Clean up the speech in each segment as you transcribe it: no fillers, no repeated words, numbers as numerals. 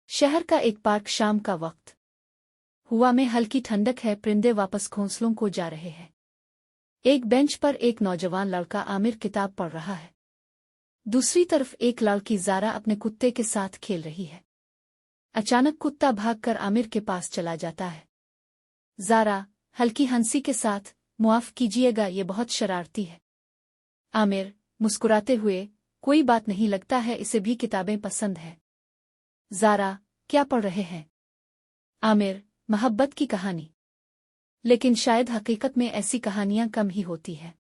शहर का एक पार्क शाम का वक्त हुआ में हल्की ठंडक है। परिंदे वापस घोंसलों को जा रहे हैं। एक बेंच पर एक नौजवान लड़का आमिर किताब पढ़ रहा है। दूसरी तरफ एक लड़की ज़ारा अपने कुत्ते के साथ खेल रही है। अचानक कुत्ता भागकर आमिर के पास चला जाता है। ज़ारा हल्की हंसी के साथ, मुआफ कीजिएगा, ये बहुत शरारती है। आमिर मुस्कुराते हुए, कोई बात नहीं, लगता है इसे भी किताबें पसंद है। ज़ारा क्या पढ़ रहे हैं? आमिर मोहब्बत की कहानी। लेकिन शायद हकीकत में ऐसी कहानियां कम ही होती हैं।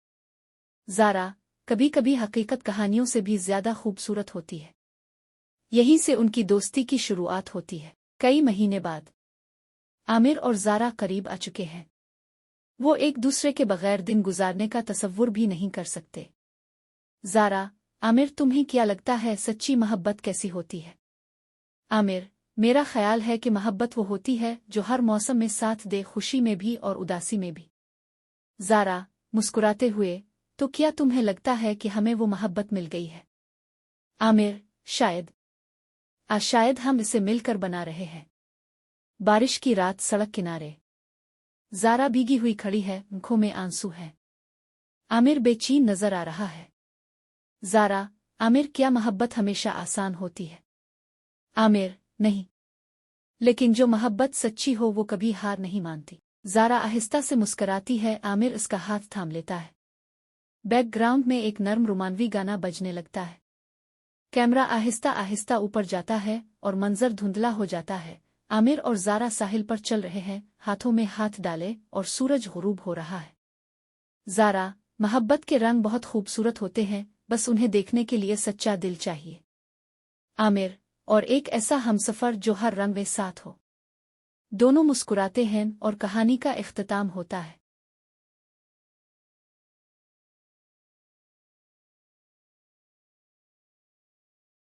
ज़ारा कभी कभी हकीकत कहानियों से भी ज्यादा खूबसूरत होती है। यहीं से उनकी दोस्ती की शुरुआत होती है। कई महीने बाद आमिर और ज़ारा करीब आ चुके हैं। वो एक दूसरे के बगैर दिन गुजारने का तसव्वुर भी नहीं कर सकते। ज़ारा, आमिर तुम्हें क्या लगता है सच्ची मोहब्बत कैसी होती है? आमिर, मेरा ख्याल है कि मोहब्बत वो होती है जो हर मौसम में साथ दे, खुशी में भी और उदासी में भी। ज़ारा मुस्कुराते हुए, तो क्या तुम्हें लगता है कि हमें वो मोहब्बत मिल गई है? आमिर, शायद। शायद हम इसे मिलकर बना रहे हैं। बारिश की रात, सड़क किनारे ज़ारा भीगी हुई खड़ी है, आंखों में आंसू हैं। आमिर बेचैन नजर आ रहा है। ज़ारा, आमिर, क्या मोहब्बत हमेशा आसान होती है? आमिर, नहीं। लेकिन जो मोहब्बत सच्ची हो वो कभी हार नहीं मानती। ज़ारा आहिस्ता से मुस्कराती है। आमिर इसका हाथ थाम लेता है। बैकग्राउंड में एक नर्म रोमांवी गाना बजने लगता है। कैमरा आहिस्ता आहिस्ता ऊपर जाता है और मंजर धुंधला हो जाता है। आमिर और ज़ारा साहिल पर चल रहे हैं, हाथों में हाथ डाले, और सूरज गुरूब हो रहा है। ज़ारा, मोहब्बत के रंग बहुत खूबसूरत होते हैं, बस उन्हें देखने के लिए सच्चा दिल चाहिए। आमिर, और एक ऐसा हमसफर जो हर रंग में साथ हो। दोनों मुस्कुराते हैं और कहानी का इख्तिताम होता है।